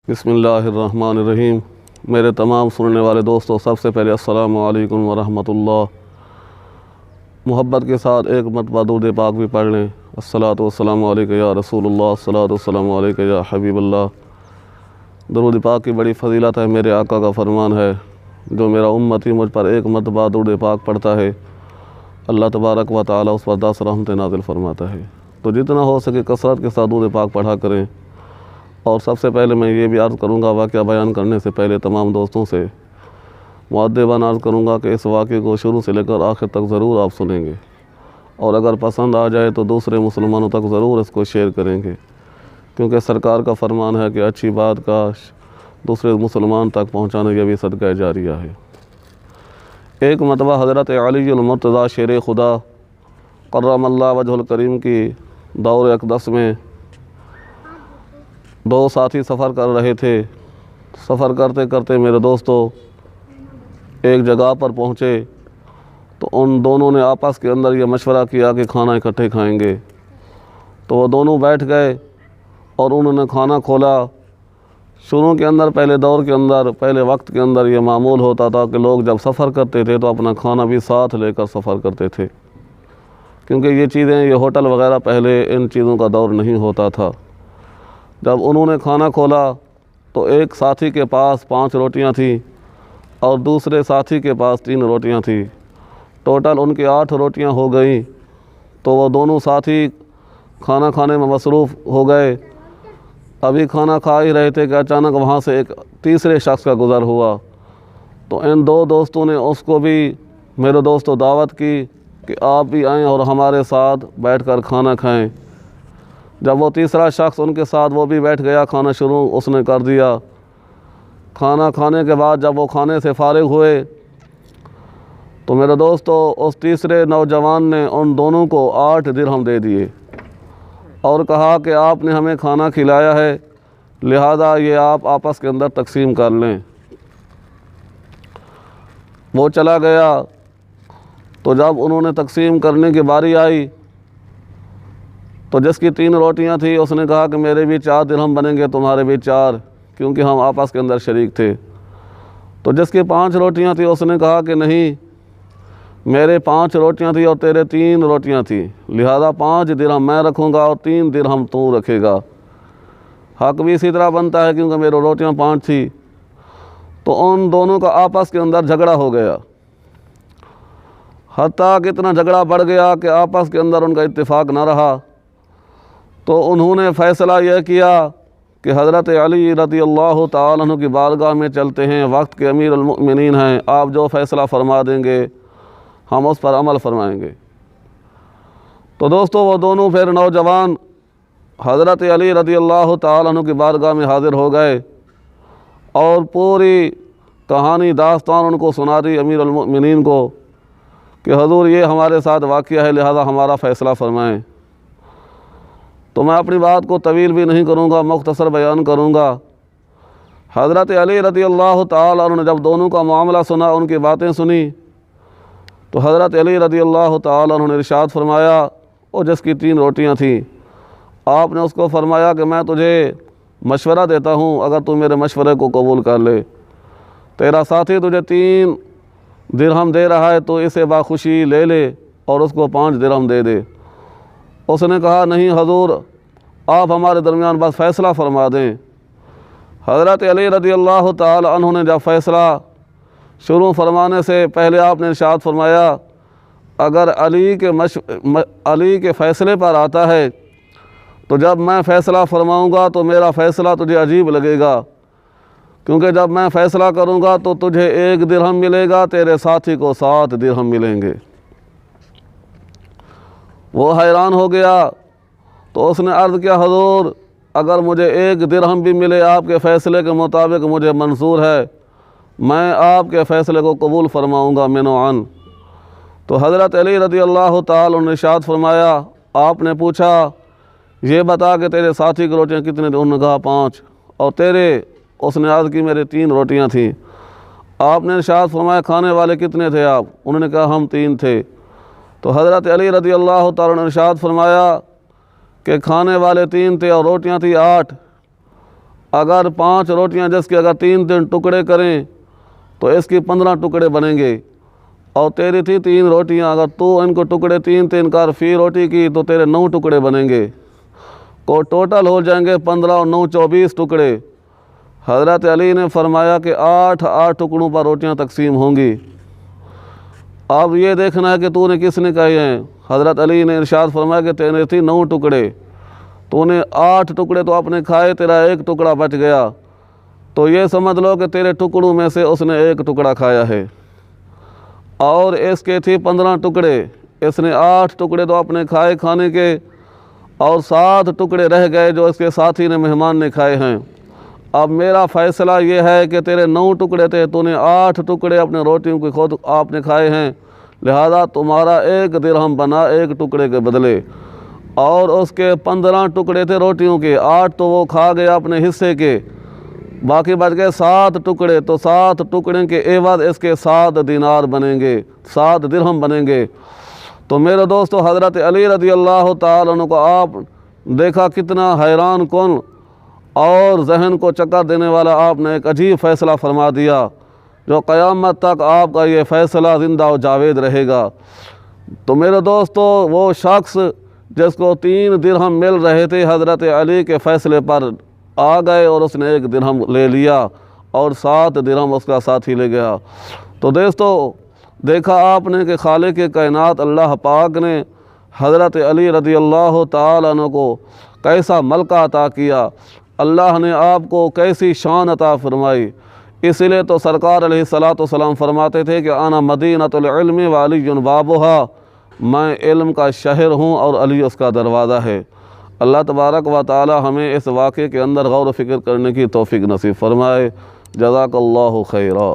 بسم اللہ الرحمن الرحیم۔ میرے تمام سننے والے دوستوں، سب سے پہلے السلام علیکم ورحمۃ اللہ۔ محبت کے ساتھ ایک مرتبہ درود پاک بھی پڑھ لیں۔ الصلاۃ والسلام علیک یا رسول اللہ، الصلاۃ والسلام علیک یا حبیب اللہ۔ درود پاک کی بڑی فضیلت ہے، میرے آقا کا فرمان ہے، جو میرا امتی مجھ پر ایک مرتبہ درود پاک پڑھتا ہے، اللہ تبارک و تعالیٰ اس پر 10 رحمتیں نازل فرماتا ہے۔ تو جتنا ہو سکے کثرت کے ساتھ درود پاک پڑھا کریں۔ اور سب سے پہلے میں یہ بھی عرض کروں گا، واقعہ بیان کرنے سے پہلے تمام دوستوں سے مؤدباً عرض کروں گا کہ اس واقعے کو شروع سے لے کر آخر تک ضرور آپ سنیں گے، اور اگر پسند آ جائے تو دوسرے مسلمانوں تک ضرور اس کو شیئر کریں گے، کیونکہ سرکار کا فرمان ہے کہ اچھی بات کا دوسرے مسلمان تک پہنچانا یہ بھی صدقہ جاریہ ہے۔ ایک مرتبہ حضرت علی المرتضیٰ شیر خدا کرم اللہ وجہ الکریم کی دور اقدس میں دو ساتھی سفر کر رہے تھے۔ سفر کرتے کرتے میرے دوستو ایک جگہ پر پہنچے تو ان دونوں نے آپس کے اندر یہ مشورہ کیا کہ کھانا اکٹھے کھائیں گے۔ تو وہ دونوں بیٹھ گئے اور انہوں نے کھانا کھولا۔ شروع کے اندر پہلے دور کے اندر پہلے وقت کے اندر یہ معمول ہوتا تھا کہ لوگ جب سفر کرتے تھے تو اپنا کھانا بھی ساتھ لے کر سفر کرتے تھے، کیونکہ یہ چیزیں، یہ ہوٹل وغیرہ پہلے ان چیزوں کا دور نہیں ہوتا تھا۔ جب انہوں نے کھانا کھولا تو ایک ساتھی کے پاس 5 روٹیاں تھیں اور دوسرے ساتھی کے پاس 3 روٹیاں تھیں، ٹوٹل ان کی 8 روٹیاں ہو گئیں۔ تو وہ دونوں ساتھی کھانا کھانے میں مصروف ہو گئے۔ ابھی کھانا کھا ہی رہے تھے کہ اچانک وہاں سے ایک تیسرے شخص کا گزر ہوا۔ تو ان دو دوستوں نے اس کو بھی، میرے دوستوں، دعوت کی کہ آپ بھی آئیں اور ہمارے ساتھ بیٹھ کر کھانا کھائیں۔ جب وہ تیسرا شخص ان کے ساتھ وہ بھی بیٹھ گیا، کھانا شروع اس نے کر دیا۔ کھانا کھانے کے بعد جب وہ کھانے سے فارغ ہوئے تو میرے دوستو اس تیسرے نوجوان نے ان دونوں کو 8 درہم دے دیے اور کہا کہ آپ نے ہمیں کھانا کھلایا ہے، لہذا یہ آپ آپس کے اندر تقسیم کر لیں۔ وہ چلا گیا۔ تو جب انہوں نے تقسیم کرنے کی باری آئی تو جس کی 3 روٹیاں تھیں اس نے کہا کہ میرے بھی 4 درہم بنیں گے، تمہارے بھی 4، کیونکہ ہم آپس کے اندر شریک تھے۔ تو جس کی 5 روٹیاں تھیں اس نے کہا کہ نہیں، میرے 5 روٹیاں تھیں اور تیرے 3 روٹیاں تھیں، لہذا 5 درہم میں رکھوں گا اور 3 درہم تو رکھے گا۔ حق بھی اسی طرح بنتا ہے کیونکہ میرے روٹیاں 5 تھیں۔ تو ان دونوں کا آپس کے اندر جھگڑا ہو گیا، حتیٰ کہ اتنا جھگڑا بڑھ گیا کہ آپس کے اندر ان کا اتفاق نہ رہا۔ تو انہوں نے فیصلہ یہ کیا کہ حضرت علی رضی اللہ تعالیٰ عنہ کی بارگاہ میں چلتے ہیں، وقت کے امیر المؤمنین ہیں، آپ جو فیصلہ فرما دیں گے ہم اس پر عمل فرمائیں گے۔ تو دوستو وہ دونوں پھر نوجوان حضرت علی رضی اللہ تعالیٰ عنہ کی بارگاہ میں حاضر ہو گئے اور پوری کہانی داستان ان کو سنا دی امیر المؤمنین کو کہ حضور یہ ہمارے ساتھ واقعہ ہے، لہذا ہمارا فیصلہ فرمائیں۔ تو میں اپنی بات کو طویل بھی نہیں کروں گا، مختصر بیان کروں گا۔ حضرت علی رضی اللہ تعالیٰ عنہ نے جب دونوں کا معاملہ سنا، ان کی باتیں سنی، تو حضرت علی رضی اللہ تعالیٰ عنہ نے ارشاد فرمایا، اور جس کی 3 روٹیاں تھیں، آپ نے اس کو فرمایا کہ میں تجھے مشورہ دیتا ہوں، اگر تو میرے مشورے کو قبول کر لے، تیرا ساتھی تجھے 3 درہم دے رہا ہے تو اسے باخوشی لے لے اور اس کو 5 درہم دے دے۔ اس نے کہا نہیں حضور، آپ ہمارے درمیان بس فیصلہ فرما دیں۔ حضرت علی رضی اللہ تعالی عنہ نے جب فیصلہ شروع فرمانے سے پہلے آپ نے ارشاد فرمایا، اگر علی کے فیصلے پر آتا ہے تو جب میں فیصلہ فرماؤں گا تو میرا فیصلہ تجھے عجیب لگے گا، کیونکہ جب میں فیصلہ کروں گا تو تجھے 1 درہم ملے گا، تیرے ساتھی کو 7 درہم ملیں گے۔ وہ حیران ہو گیا۔ تو اس نے عرض کیا، حضور اگر مجھے 1 درہم بھی ملے آپ کے فیصلے کے مطابق مجھے منظور ہے، میں آپ کے فیصلے کو قبول فرماؤں گا من و عن۔ تو حضرت علی رضی اللہ تعالیٰ عنہ نے ارشاد فرمایا، آپ نے پوچھا یہ بتا کہ تیرے ساتھی کی روٹیاں کتنے تھیں؟ انہوں نے کہا 5۔ اور تیرے؟ اس نے عرض کی میرے 3 روٹیاں تھیں۔ آپ نے ارشاد فرمایا کھانے والے کتنے تھے آپ؟ انہوں نے کہا ہم 3 تھے۔ تو حضرت علی رضی اللہ تعالیٰ نے ارشاد فرمایا کہ کھانے والے 3 تھے اور روٹیاں تھیں 8۔ اگر 5 روٹیاں جس کے اگر 3 ٹکڑے کریں تو اس کی 15 ٹکڑے بنیں گے، اور تیری تھی 3 روٹیاں، اگر تو ان کو ٹکڑے 3 کر فی روٹی کی تو تیرے 9 ٹکڑے بنیں گے، کو ٹوٹل ہو جائیں گے 15 اور 9 24 ٹکڑے۔ حضرت علی نے فرمایا کہ 8 ٹکڑوں پر روٹیاں تقسیم ہوں گی۔ اب یہ دیکھنا ہے کہ تو نے کس نے کہی ہیں۔ حضرت علی نے ارشاد فرمایا کہ تیرے تھی 9 ٹکڑے، تو نے 8 ٹکڑے تو اپنے کھائے، تیرا 1 ٹکڑا بچ گیا، تو یہ سمجھ لو کہ تیرے ٹکڑوں میں سے اس نے 1 ٹکڑا کھایا ہے۔ اور اس کے تھی 15 ٹکڑے، اس نے 8 ٹکڑے تو اپنے کھائے کھانے کے، اور 7 ٹکڑے رہ گئے جو اس کے ساتھی نے مہمان نے کھائے ہیں۔ اب میرا فیصلہ یہ ہے کہ تیرے 9 ٹکڑے تھے، تو نے 8 ٹکڑے اپنے روٹیوں کے خود آپ نے کھائے ہیں، لہذا تمہارا 1 درہم بنا 1 ٹکڑے کے بدلے، اور اس کے 15 ٹکڑے تھے روٹیوں کے، 8 تو وہ کھا گیا اپنے حصے کے، باقی بچ گئے 7 ٹکڑے، تو 7 ٹکڑے کے عوض اس کے 7 دینار بنیں گے، 7 درہم بنیں گے۔ تو میرے دوستو، حضرت علی رضی اللہ تعالیٰ عنہ کو آپ دیکھا کتنا حیران کن اور ذہن کو چکر دینے والا آپ نے ایک عجیب فیصلہ فرما دیا، جو قیامت تک آپ کا یہ فیصلہ زندہ و جاوید رہے گا۔ تو میرے دوستو، وہ شخص جس کو 3 درہم مل رہے تھے، حضرت علی کے فیصلے پر آ گئے اور اس نے 1 درہم لے لیا، اور 7 درہم اس کا ساتھی لے گیا۔ تو دوستو، دیکھا آپ نے کہ خالق کائنات اللہ پاک نے حضرت علی رضی اللہ تعالیٰ عنہ کو کیسا ملکہ عطا کیا، اللہ نے آپ کو کیسی شان عطا فرمائی۔ اس لیے تو سرکار علیہ الصلاۃ والسلام فرماتے تھے کہ انا مدینۃ العلم وعلی بابھا، میں علم کا شہر ہوں اور علی اس کا دروازہ ہے۔ اللہ تبارک و تعالی ہمیں اس واقعے کے اندر غور و فکر کرنے کی توفیق نصیب فرمائے۔ جزاک اللہ خیرا۔